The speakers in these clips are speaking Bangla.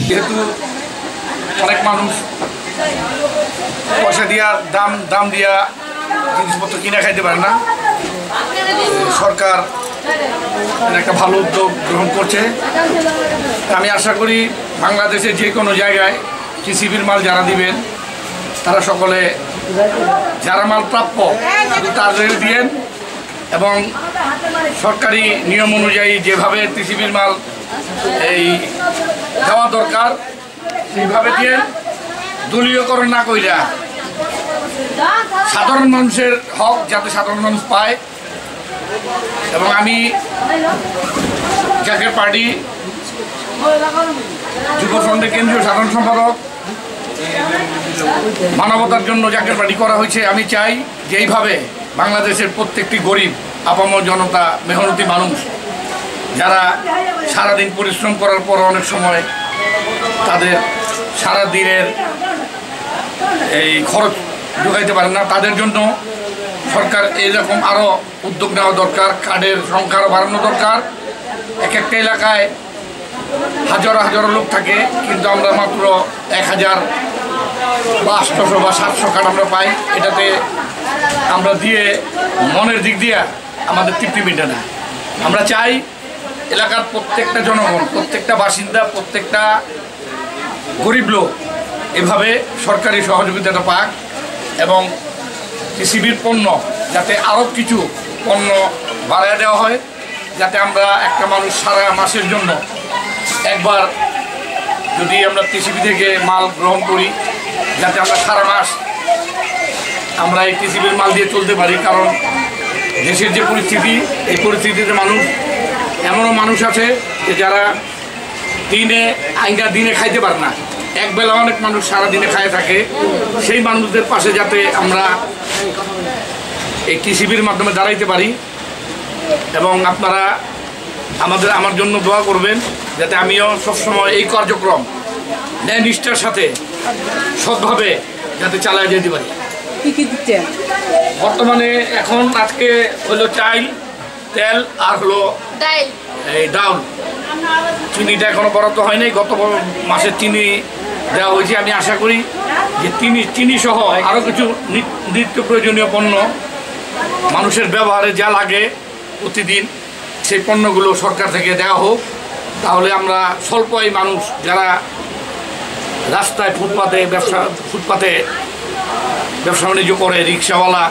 যেহেতু অনেক মানুষ পয়সা দিয়া দাম দিয়া জিনিসপত্র কিনে খাইতে পারে না, সরকার একটা ভালো উদ্যোগ গ্রহণ করছে। আমি আশা করি বাংলাদেশের যে কোনো জায়গায় টিসিবির মাল যারা দিবেন তারা সকলে যারা মাল প্রাপ্য তাদের দিয়েন এবং সরকারি নিয়ম অনুযায়ী যেভাবে টিসিবির মাল এই দেওয়া দরকার সেইভাবে দিয়ে দলীয়করণ না কইরা সাধারণ মানুষের হক যাতে সাধারণ মানুষ পায়। এবং আমি জাকের পার্টি যুবফ্রন্টের কেন্দ্রীয় সাধারণ সম্পাদক, মানবতার জন্য জাকের পার্টি করা হয়েছে। আমি চাই যে এইভাবে বাংলাদেশের প্রত্যেকটি গরিব আপামর জনতা, মেহনতি মানুষ যারা সারাদিন পরিশ্রম করার পর অনেক সময় তাদের সারা দিনের এই খরচ যোগাইতে পারেন না, তাদের জন্য সরকার এইরকম আরও উদ্যোগ নেওয়া দরকার। কার্ডের সংখ্যা আরও বাড়ানো দরকার। এক একটা এলাকায় হাজারো হাজারো লোক থাকে, কিন্তু আমরা মাত্র 1000 বা 800 বা 700 কার্ড আমরা পাই। এটাতে আমরা দিয়ে মনের দিক দিয়ে আমাদের তৃপ্তি মেটে না। আমরা চাই এলাকার প্রত্যেকটা জনগণ, প্রত্যেকটা বাসিন্দা, প্রত্যেকটা গরিব লোক এভাবে সরকারি সহযোগিতাটা পাক এবং টিসিবির পণ্য যাতে আরও কিছু পণ্য বাড়ায় দেওয়া হয়, যাতে আমরা একটা মানুষ সারা মাসের জন্য একবার যদি আমরা টিসিবি থেকে মাল গ্রহণ করি, যাতে আমরা সারা মাস আমরা এই টিসিবির মাল দিয়ে চলতে পারি। কারণ দেশের যে পরিস্থিতি, এই পরিস্থিতিতে এমনও মানুষ আছে যে যারা দিনে খাইতে পারে না, একবেলা অনেক মানুষ সারাদিনে খায় থাকে। সেই মানুষদের পাশে যাতে আমরা এই টিসিবির মাধ্যমে দাঁড়াইতে পারি এবং আপনারা আমার জন্য দোয়া করবেন যাতে আমিও সবসময় এই কার্যক্রম ন্যায় নিষ্ঠার সাথে সৎভাবে যাতে চালায় যেতে পারি। বর্তমানে এখন আজকে হলো চাল, তেল আর হলো এই ডাউল। চিনিটা এখনো বরাদ্দ হয় নাই, গত মাসে চিনি দেওয়া হয়েছে। আমি আশা করি যে চিনি সহ আরও কিছু নিত্য প্রয়োজনীয় পণ্য মানুষের ব্যবহারে যা লাগে প্রতিদিন, সেই পণ্যগুলো সরকার থেকে দেওয়া হোক। তাহলে আমরা স্বল্প এই মানুষ যারা রাস্তায় ফুটপাতে ব্যবসা বাণিজ্য করে, রিক্সাওয়ালা,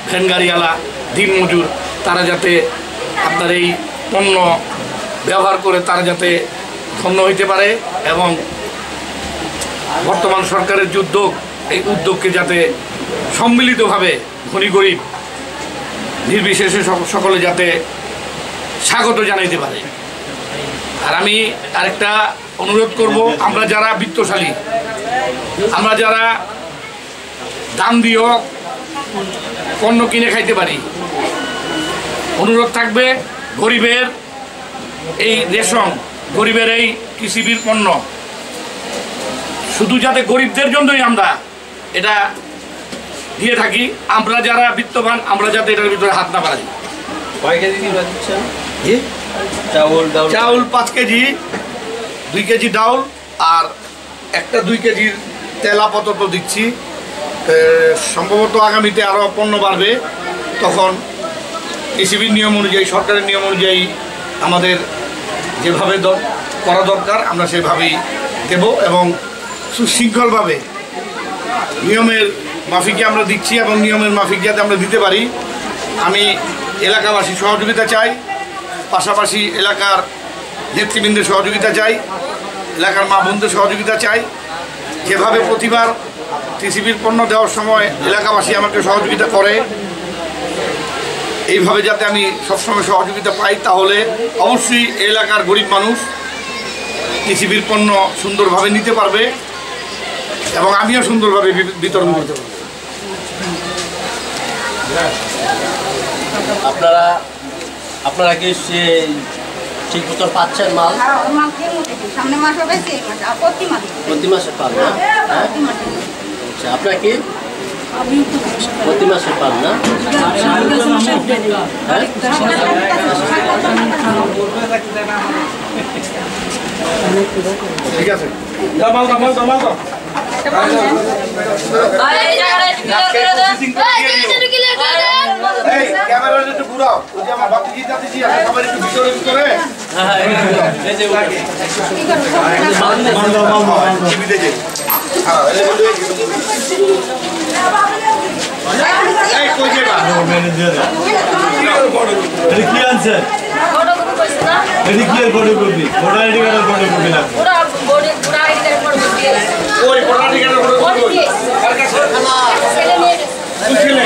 ভ্যান গাড়িওয়ালা, দিনমজুর, তারা যাতে আপনার এই পণ্য ব্যবহার করে তারা যাতে ধন্য হইতে পারে এবং বর্তমান সরকারের যে উদ্যোগ, এই উদ্যোগকে যাতে সম্মিলিতভাবে ধনী গরিব নির্বিশেষে সকলে যাতে স্বাগত জানাইতে পারে। আর আমি আরেকটা অনুরোধ করব, আমরা যারা বিত্তশালী, আমরা যারা দাম দিয়েও পণ্য কিনে খাইতে পারি, অনুরোধ থাকবে গরিবের এই রেশন, গরিবের এই টিসিবির পণ্য শুধু যাতে গরিবদের জন্যই আমরা এটা দিয়ে থাকি। আমরা যারা বিত্তবান আমরা যাতে এটার ভিতরে হাত না বাড়াই। চাউল 5 কেজি, 2 কেজি ডাউল আর একটা 2 কেজির তেল আপাতত দিচ্ছি। সম্ভবত আগামীতে আরও পণ্য বাড়বে, তখন টিসিবির নিয়ম অনুযায়ী, সরকারের নিয়ম অনুযায়ী আমাদের যেভাবে করা দরকার আমরা সেভাবেই দেব এবং সুশৃঙ্খলভাবে নিয়মের মাফিকে আমরা দিচ্ছি এবং নিয়মের মাফিক যাতে আমরা দিতে পারি আমি এলাকাবাসী সহযোগিতা চাই, পাশাপাশি এলাকার নেতৃবৃন্দের সহযোগিতা চাই, এলাকার মা বোনদের সহযোগিতা চাই। যেভাবে প্রতিবার টিসিবির পণ্য দেওয়ার সময় এলাকাবাসী আমাকে সহযোগিতা করে, এইভাবে যাতে আমি সবসময় সহযোগিতা পাই, তাহলে অবশ্যই এলাকার গরিব মানুষ টিসিবির পণ্য সুন্দরভাবে নিতে পারবে এবং আমিও সুন্দরভাবে বিতরণ করতে পারবো। আপনারা কি ঠিক মতো পাচ্ছেন মাল? প্রতি মাসে পান না? আচ্ছা, আপনার কি প্রতি মাসে পান না? ঠিক আছে দামাল দামাল দামাল দাও এই ক্যামেরাটা একটু ঘুরাও ওই যে আমার ভাতিজি দাদিজি আছে সবাই একটু ভিতরে ভিতরে এই যে মাল টিভিতে যে হ্যাঁ এই বলে এই কই যাবা ম্যানেজার এটা কি আনছে ফটোকপি কইছ না এটা কি আর photocopy photo ID card photocopy না পুরো বডি পুরো আইডি কার্ড ফটোকপি ওই ফটো আইডি কার্ড ফটোকপি আর কাছে ছেলে নিয়ে ছেলে